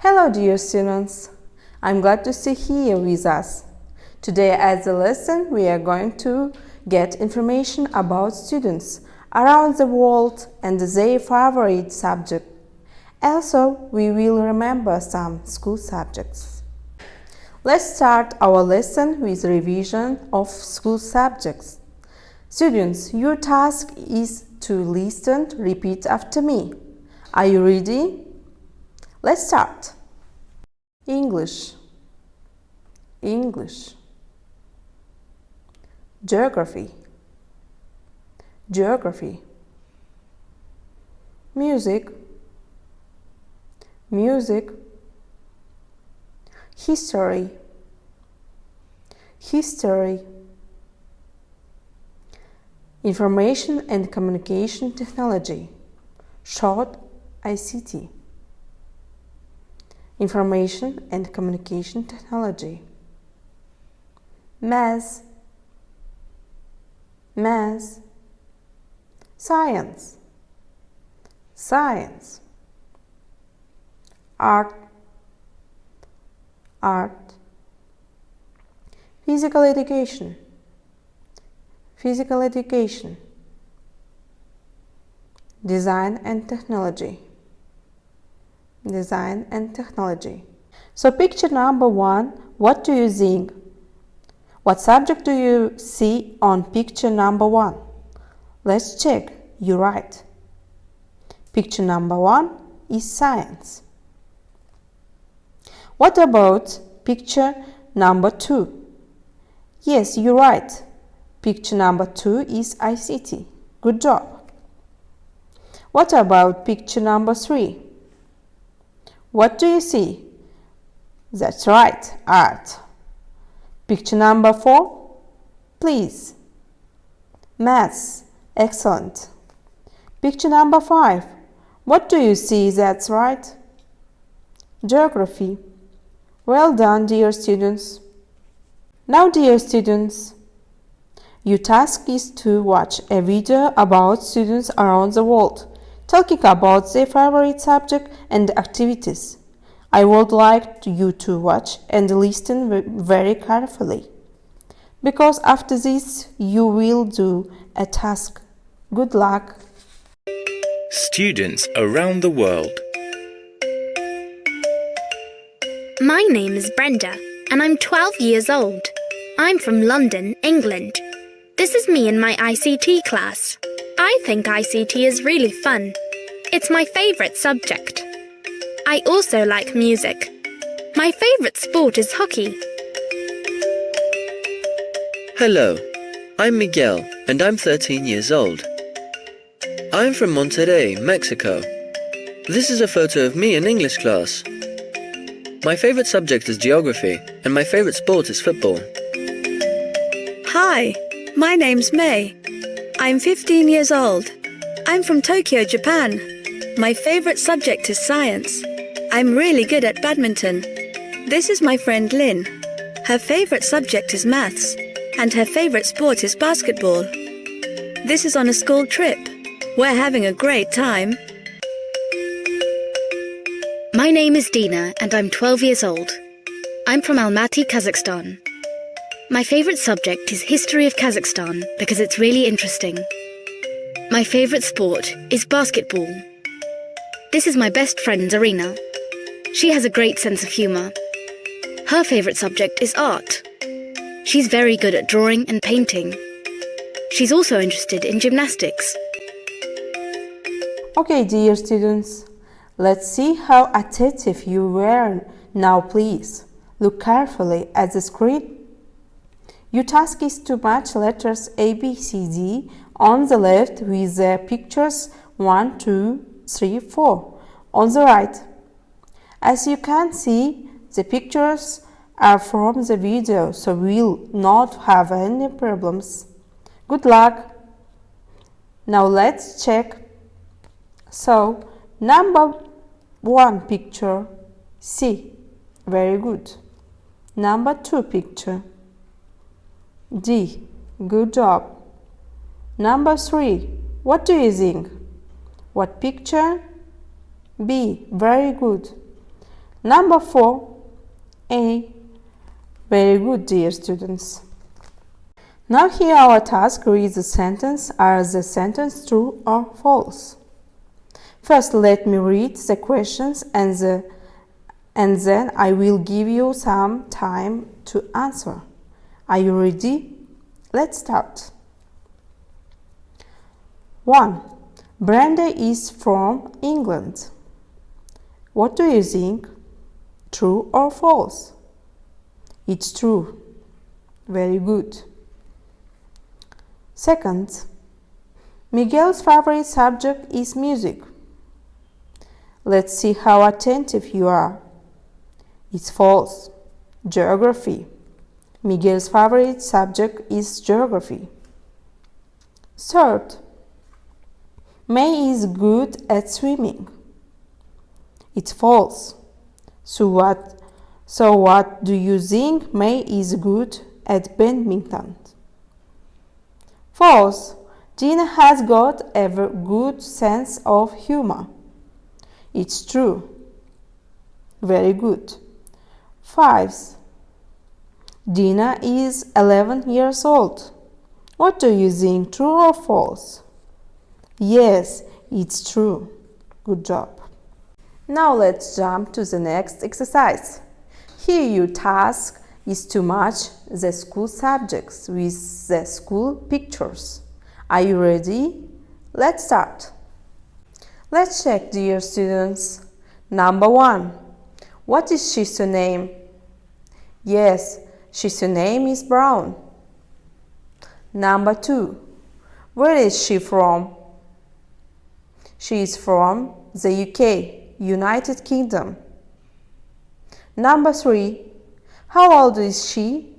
Hello dear students, I'm glad to see you here with us. Today as a lesson we are going to get information about students around the world and their favorite subject. Also, we will remember some school subjects. Let's start our lesson with revision of school subjects. Students, your task is to listen, repeat after me. Are you ready? Let's start. English, English. Geography, Geography. Music, Music. History, History. Information and Communication Technology, short ICT. Information and Communication Technology. Math, Math. Science, Science. Art, Art. Physical Education, Physical Education. Design and Technology, Design and Technology. So picture number 1, what do you think? What subject do you see on picture number 1? Let's check. You're right. Picture number 1 is science. What about picture number 2? Yes, you're right. Picture number 2 is ICT. Good job. What about picture number 3? What do you see? That's right, art. Picture number 4, please. Maths, excellent. Picture number 5, what do you see? That's right. Geography. Well done, dear students. Now, dear students, your task is to watch a video about students around the world, talking about their favorite subject and activities. I would like you to watch and listen very carefully, because after this you will do a task. Good luck. Students around the world. My name is Brenda, and I'm 12 years old. I'm from London, England. This is me in my ICT class. I think ICT is really fun. It's my favourite subject. I also like music. My favourite sport is hockey. Hello, I'm Miguel, and I'm 13 years old. I'm from Monterrey, Mexico. This is a photo of me in English class. My favourite subject is geography, and my favourite sport is football. Hi, my name's May. I'm 15 years old. I'm from Tokyo, Japan. My favourite subject is science. I'm really good at badminton. This is my friend Lynn. Her favourite subject is maths, and her favourite sport is basketball. This is on a school trip. We're having a great time. My name is Dina, and I'm 12 years old. I'm from Almaty, Kazakhstan. My favourite subject is History of Kazakhstan because it's really interesting. My favourite sport is basketball. This is my best friend Zarina. She has a great sense of humour. Her favourite subject is art. She's very good at drawing and painting. She's also interested in gymnastics. Okay, dear students, let's see how attentive you were. Now please, look carefully at the screen. Your task is to match letters A, B, C, D on the left with the pictures 1, 2, 3, 4 on the right. As you can see, the pictures are from the video, so we'll not have any problems. Good luck! Now let's check. So, number 1 picture, C. Very good. Number 2 picture, D. Good job. Number 3. What do you think? What picture? B. Very good. Number 4, A. Very good, dear students. Now here our task: read the sentence. Are the sentence true or false? First, let me read the questions and then I will give you some time to answer. Are you ready? Let's start. 1. Brenda is from England. What do you think? True or false? It's true. Very good. Second, Miguel's favorite subject is music. Let's see how attentive you are. It's false. Geography. Miguel's favorite subject is geography. Third, May is good at swimming. It's false. So what do you think? May is good at badminton. Fourth, Dina has got a good sense of humor. It's true. Very good. 5. Dina is 11 years old. What do you think? True or false? Yes, it's true. Good job. Now let's jump to the next exercise. Here your task is to match the school subjects with the school pictures. Are you ready? Let's start. Let's check, dear students. Number 1. What is Shi's name? Yes, Shi's name is Brown. Number 2. Where is she from? She is from the UK, United Kingdom. Number 3. How old is she?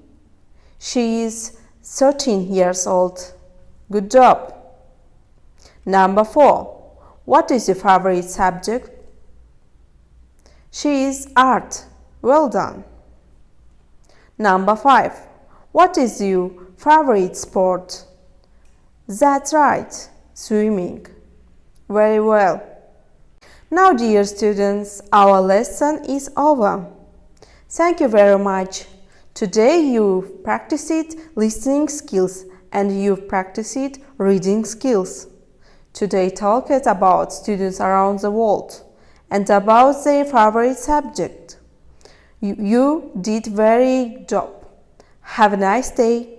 She is 13 years old. Good job. Number 4. What is your favorite subject? She is art. Well done. Number 5. What is your favorite sport? That's right, swimming. Very well. Now, dear students, our lesson is over. Thank you very much. Today you've practiced listening skills and you've practiced reading skills. Today talked about students around the world and about their favorite subject. You did very good job. Have a nice day.